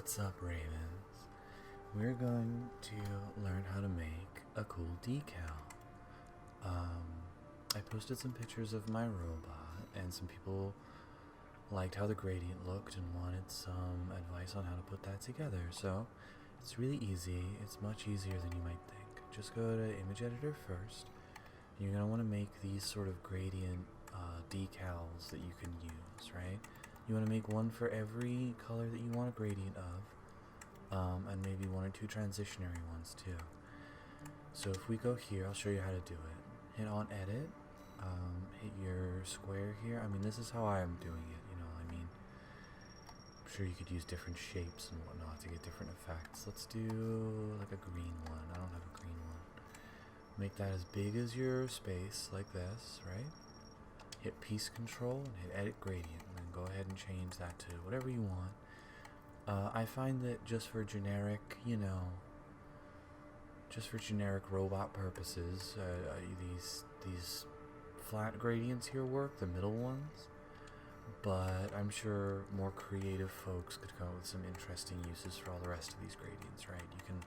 What's up, Ravens? We're going to learn how to make a cool decal. I posted some pictures of my robot, and some people liked how the gradient looked and wanted some advice on how to put that together. So it's really easy. It's much easier than you might think. Just go to Image Editor first. You're going to want to make these sort of gradient decals that you can use, right? You want to make one for every color that you want a gradient of, and maybe one or two transitionary ones too. So if we go here, I'll show you how to do it. Hit on Edit, hit your square here. I mean, this is how I am doing it, you know, I mean, I'm sure you could use different shapes and whatnot to get different effects. Let's do like a green one. I don't have a green one. Make that as big as your space, like this, right? Hit Piece Control and hit Edit Gradient, and then go ahead and change that to whatever you want. I find that just for generic, just for generic robot purposes, these flat gradients here work, the middle ones. But I'm sure more creative folks could come up with some interesting uses for all the rest of these gradients, right? You can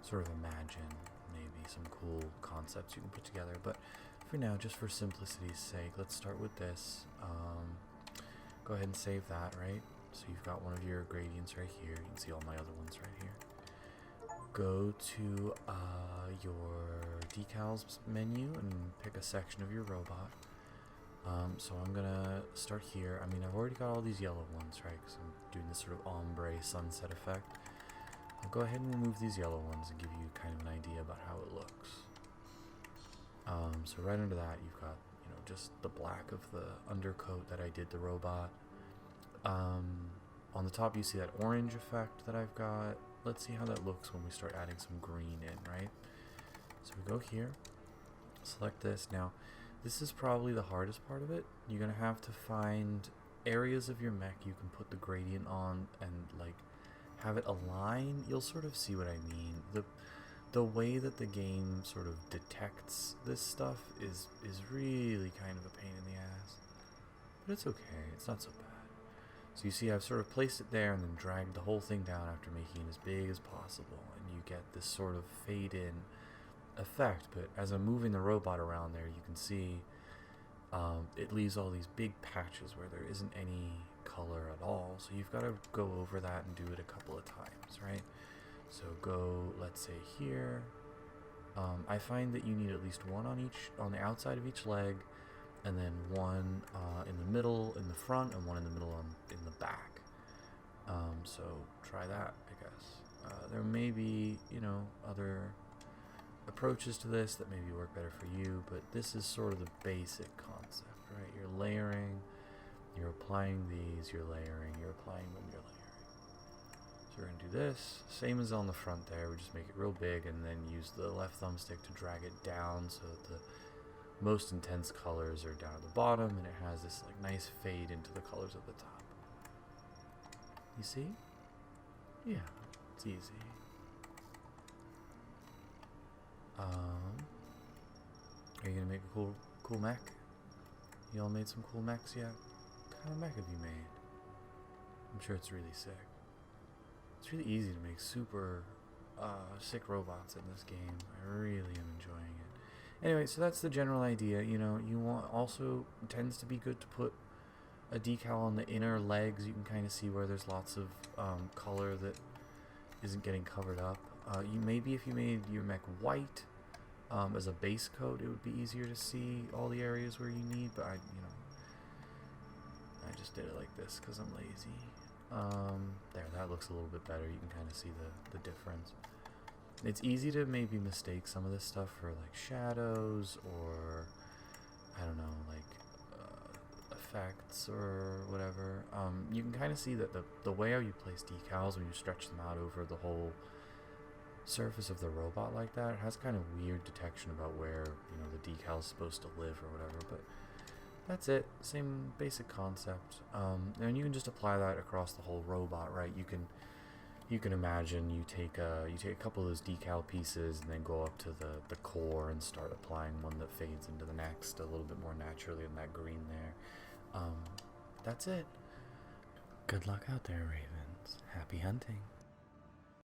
sort of imagine maybe some cool concepts you can put together, but for now, just for simplicity's sake, let's start with this. Go ahead and save that, right? So you've got one of your gradients right here. You can see all my other ones right here. Go to your decals menu and pick a section of your robot. So I'm gonna start here. I mean, I've already got all these yellow ones, right? Because I'm doing this sort of ombre sunset effect. I'll go ahead and remove these yellow ones and give you kind of an idea about how it looks. So right under that, you've got, just the black of the undercoat that I did the robot. On the top, you see that orange effect that I've got. Let's see how that looks when we start adding some green in, right? So we go here, select this. Now, this is probably the hardest part of it. You're gonna have to find areas of your mech you can put the gradient on and like have it align. You'll sort of see what I mean. The way that the game sort of detects this stuff is really kind of a pain in the ass. But it's okay, it's not so bad. So you see I've sort of placed it there and then dragged the whole thing down after making it as big as possible. And you get this sort of fade in effect. But as I'm moving the robot around there, you can see it leaves all these big patches where there isn't any color at all. So you've got to go over that and do it a couple of times, right? So go, let's say here. I find that you need at least one on the outside of each leg, and then one in the middle, in the front, and one in the middle in the back. So try that, I guess. There may be, other approaches to this that maybe work better for you, but this is sort of the basic concept, right? You're layering, you're applying these, you're layering, you're applying them, you're layering. So we're going to do this, same as on the front there, we just make it real big and then use the left thumbstick to drag it down so that the most intense colors are down at the bottom and it has this like nice fade into the colors at the top. You see? Yeah, it's easy. Are you going to make a cool mech? Y'all made some cool mechs yet? What kind of mech have you made? I'm sure it's really sick. It's really easy to make super sick robots in this game. I really am enjoying it. Anyway, so that's the general idea. You want also tends to be good to put a decal on the inner legs. You can kind of see where there's lots of color that isn't getting covered up. Maybe if you made your mech white as a base coat, it would be easier to see all the areas where you need. But I just did it like this because I'm lazy. There, that looks a little bit better. You can kind of see the difference. It's easy to maybe mistake some of this stuff for like shadows or I don't know, like effects or whatever. You can kind of see that the way how you place decals when you stretch them out over the whole surface of the robot like that, it has kind of weird detection about where the decal is supposed to live or whatever. But that's it, same basic concept. And you can just apply that across the whole robot, right? You can imagine you take a couple of those decal pieces and then go up to the core and start applying one that fades into the next a little bit more naturally than that green there. That's it. Good luck out there, Raven. Happy hunting.